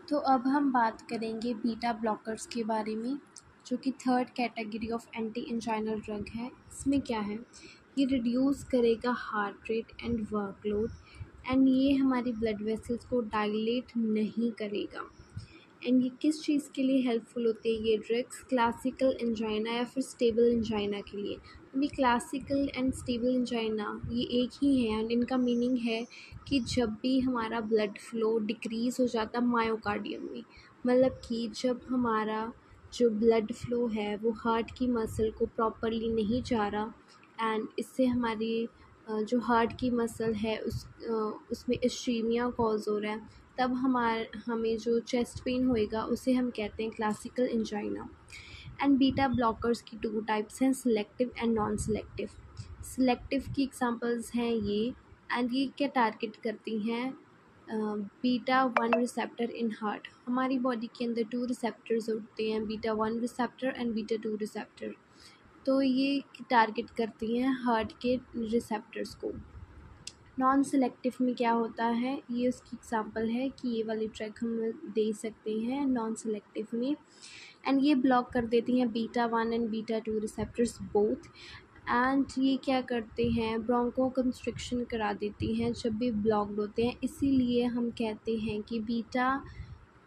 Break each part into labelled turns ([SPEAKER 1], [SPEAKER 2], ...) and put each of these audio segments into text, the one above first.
[SPEAKER 1] तो अब हम बात करेंगे बीटा ब्लॉकर्स के बारे में, जो कि third category of anti anginal drug है। इसमें क्या है, ये रिड्यूस करेगा heart rate and workload and ये हमारी ब्लड वेसल्स को डायलेट नहीं करेगा। एंड ये किस चीज़ के लिए हेल्पफुल होती है ये ड्रग्स, क्लासिकल एंजाइना या फिर स्टेबल एंजाइना के लिए। अभी क्लासिकल एंड स्टेबल एंजाइना ये एक ही है एंड इनका मीनिंग है कि जब भी हमारा ब्लड फ्लो डिक्रीज़ हो जाता मायोकार्डियम में, मतलब कि जब हमारा जो ब्लड फ्लो है वो हार्ट की मसल को प्रॉपरली नहीं जा रहा एंड इससे हमारी जो हार्ट की मसल है उसमें इश्कीमिया कॉज हो रहा है, तब हमें जो चेस्ट पेन होएगा उसे हम कहते हैं classical angina. And beta blockers की टू टाइप्स हैं, selective and non selective. Selective की एग्जांपल्स हैं ये, एंड ये क्या टारगेट करती हैं, beta one receptor in heart. हमारी बॉडी के अंदर टू रिसेप्टर्स होते हैं, beta one receptor and beta two receptor. तो ये टारगेट करती हैं हार्ट के रिसेप्टर्स को। नॉन सेलेक्टिव में क्या होता है, ये उसकी एग्जांपल है कि ये वाली ड्रग हम दे सकते हैं नॉन सेलेक्टिव में, एंड ये ब्लॉक कर देती हैं beta one and beta two receptors both. And ये क्या करते हैं, ब्रोंको कंस्ट्रिक्शन करा देती हैं जब भी ब्लॉक्ड होते हैं। इसीलिए हम कहते हैं कि बीटा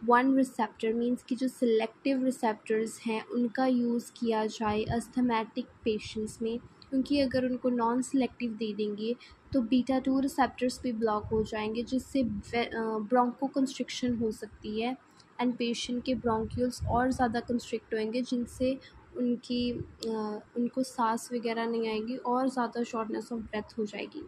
[SPEAKER 1] वन रिसेप्टर मीन्स कि जो सिलेक्टिव रिसेप्टर्स हैं उनका यूज़ किया जाए अस्थमैटिक पेशेंट्स में, क्योंकि अगर उनको नॉन सिलेक्टिव दे देंगे तो बीटा टू रिसेप्टर्स भी ब्लॉक हो जाएंगे, जिससे ब्रोंको कंस्ट्रिक्शन हो सकती है एंड पेशेंट के ब्रोंक्यूल्स और ज़्यादा कंस्ट्रिक्ट होंगे, जिनसे उनको सांस वगैरह नहीं आएगी और ज़्यादा शॉर्टनेस ऑफ ब्रेथ हो जाएगी।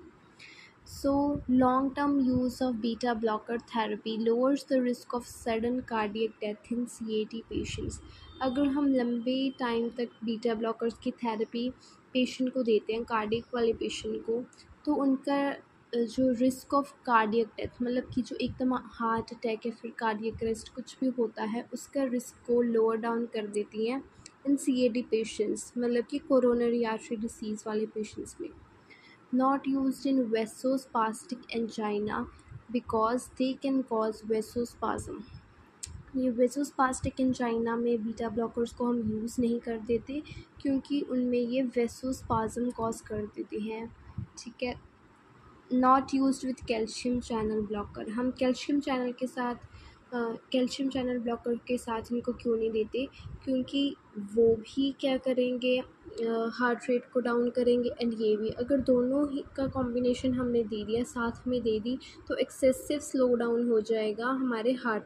[SPEAKER 1] So, long-term use of beta blocker therapy lowers the risk of sudden cardiac death in CAD patients. अगर हम लंबे टाइम तक बीटा ब्लॉकर्स की थेरेपी पेशेंट को देते हैं, कार्डियक वाले पेशेंट को, तो उनका जो रिस्क ऑफ कार्डियक डेथ, मतलब कि जो एकदम हार्ट अटैक या फिर कार्डियक अरेस्ट कुछ भी होता है, उसका रिस्क को लोअर डाउन कर देती हैं इन CAD पेशेंट्स, मतलब कि कोरोनरी आर्टरी डिसीज़ वाले पेशेंट्स में। Not used in vasospastic angina because they can cause vasospasm. ये वेसोस्पास्टिक एंजाइना में बीटा ब्लॉकर्स को हम यूज़ नहीं कर देते क्योंकि उनमें ये वेसोस्पाज्म कॉज कर देते हैं। ठीक है। Not used with calcium channel blocker, हम कैल्शियम चैनल के साथ कैल्शियम चैनल ब्लॉकर के साथ इनको क्यों नहीं देते, क्योंकि वो भी क्या करेंगे, हार्ट रेट को डाउन करेंगे एंड ये भी, अगर दोनों ही का कॉम्बिनेशन हमने दे दिया, साथ में दे दी, तो एक्सेसिव स्लो डाउन हो जाएगा हमारे हार्ट